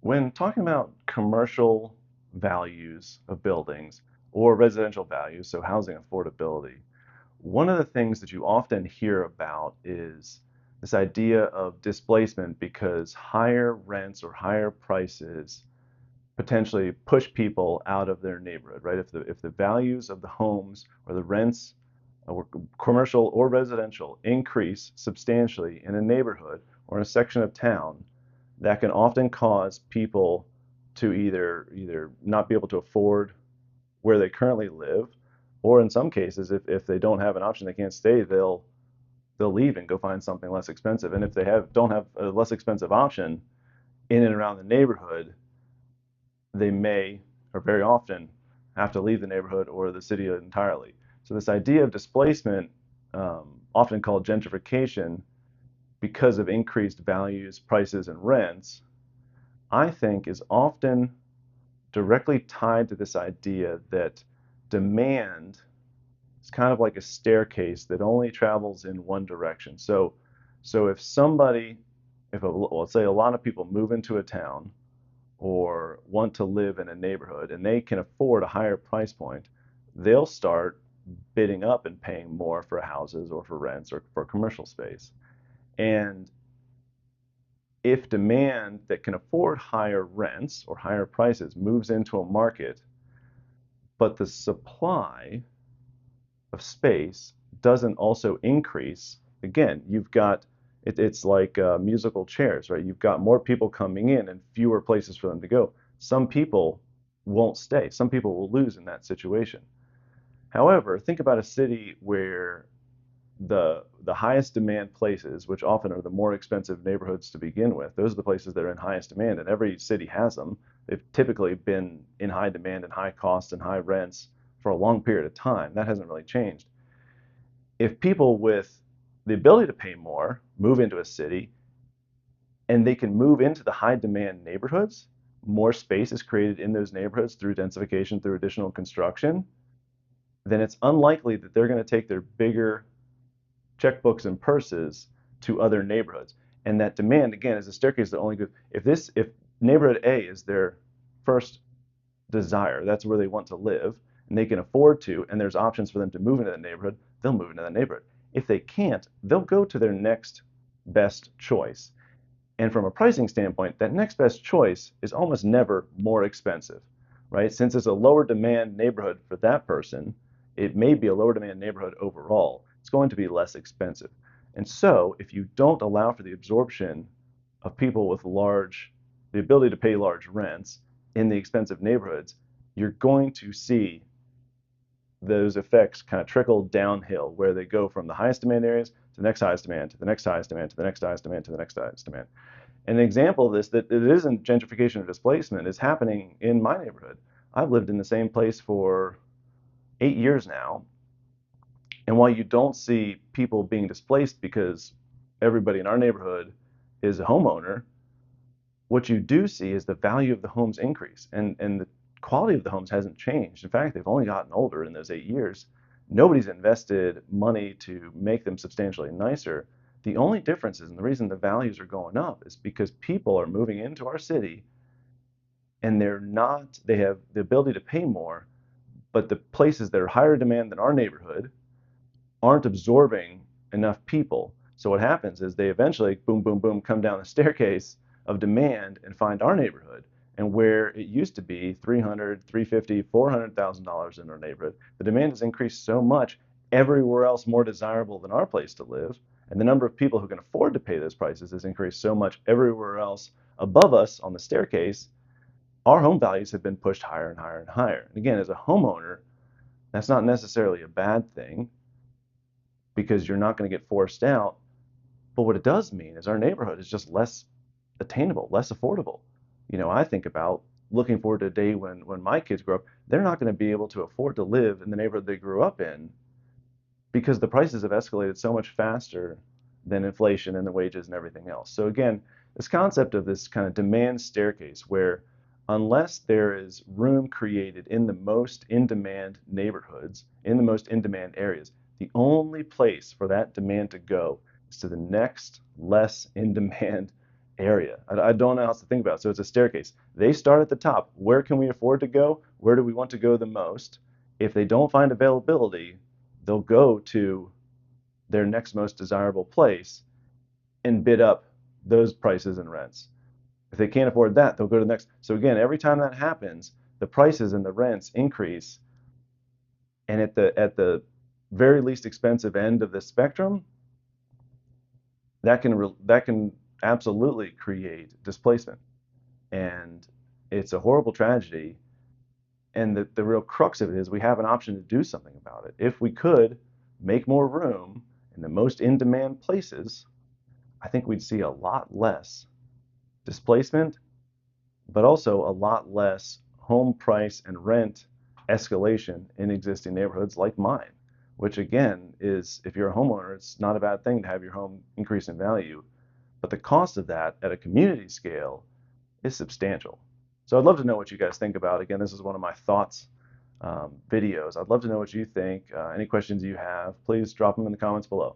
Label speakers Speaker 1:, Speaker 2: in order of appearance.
Speaker 1: When talking about commercial values of buildings or residential values, so housing affordability, one of the things that you often hear about is this idea of displacement because higher rents or higher prices potentially push people out of their neighborhood, right? If the values of the homes or the rents or commercial or residential increase substantially in a neighborhood or in a section of town, that can often cause people to either not be able to afford where they currently live, or in some cases, if they don't have an option, they can't stay, they'll leave and go find something less expensive. And if they don't have a less expensive option in and around the neighborhood, they may or very often have to leave the neighborhood or the city entirely. So this idea of displacement, often called gentrification, because of increased values, prices, and rents, I think is often directly tied to this idea that demand is kind of like a staircase that only travels in one direction. So if somebody, let's say a lot of people move into a town or want to live in a neighborhood and they can afford a higher price point, they'll start bidding up and paying more for houses or for rents or for commercial space. And if demand that can afford higher rents or higher prices moves into a market, but the supply of space doesn't also increase, again, it's like musical chairs, right? You've got more people coming in and fewer places for them to go. Some people won't stay. Some people will lose in that situation. However, think about a city where the highest demand places, which often are the more expensive neighborhoods to begin with, those are the places that are in highest demand, and every city has them. They've typically been in high demand and high costs and high rents for a long period of time. That hasn't really changed. If people with the ability to pay more move into a city and they can move into the high demand neighborhoods, more space is created in those neighborhoods through densification, through additional construction, then it's unlikely that they're going to take their bigger checkbooks and purses to other neighborhoods. And that demand, again, is a staircase that only goes, if neighborhood A is their first desire, that's where they want to live, and they can afford to, and there's options for them to move into that neighborhood, they'll move into that neighborhood. If they can't, they'll go to their next best choice. And from a pricing standpoint, that next best choice is almost never more expensive, right? Since it's a lower demand neighborhood for that person, it may be a lower demand neighborhood overall. It's going to be less expensive. And so if you don't allow for the absorption of people with the ability to pay large rents in the expensive neighborhoods, you're going to see those effects kind of trickle downhill where they go from the highest demand areas to the next highest demand, to the next highest demand, to the next highest demand, to the next highest demand. An example of this that it isn't gentrification or displacement is happening in my neighborhood. I've lived in the same place for 8 years now, and while you don't see people being displaced because everybody in our neighborhood is a homeowner, what you do see is the value of the homes increase, and the quality of the homes hasn't changed. In fact, they've only gotten older in those 8 years. Nobody's invested money to make them substantially nicer. The only difference is, and the reason the values are going up is because people are moving into our city and they have the ability to pay more, but the places that are higher demand than our neighborhood aren't absorbing enough people. So what happens is they eventually, boom, boom, boom, come down the staircase of demand and find our neighborhood. And where it used to be 300, 350, $400,000 in our neighborhood, the demand has increased so much everywhere else more desirable than our place to live. And the number of people who can afford to pay those prices has increased so much everywhere else above us on the staircase. Our home values have been pushed higher and higher and higher. And again, as a homeowner, that's not necessarily a bad thing because you're not going to get forced out. But what it does mean is our neighborhood is just less attainable, less affordable. I think about looking forward to a day when my kids grow up, they're not going to be able to afford to live in the neighborhood they grew up in because the prices have escalated so much faster than inflation and the wages and everything else. So again, this concept of this kind of demand staircase where unless there is room created in the most in-demand neighborhoods, in the most in-demand areas, the only place for that demand to go is to the next less in-demand area. I don't know how else to think about it. So it's a staircase. They start at the top. Where can we afford to go? Where do we want to go the most? If they don't find availability, they'll go to their next most desirable place and bid up those prices and rents. If they can't afford that, they'll go to the next. So again, every time that happens, the prices and the rents increase. And at the very least expensive end of the spectrum, that can absolutely create displacement. And it's a horrible tragedy. And the real crux of it is we have an option to do something about it. If we could make more room in the most in-demand places, I think we'd see a lot less displacement, but also a lot less home price and rent escalation in existing neighborhoods like mine, which again is, if you're a homeowner, it's not a bad thing to have your home increase in value, but the cost of that at a community scale is substantial. So I'd love to know what you guys think about. Again, this is one of my thoughts videos. I'd love to know what you think. Any questions you have, please drop them in the comments below.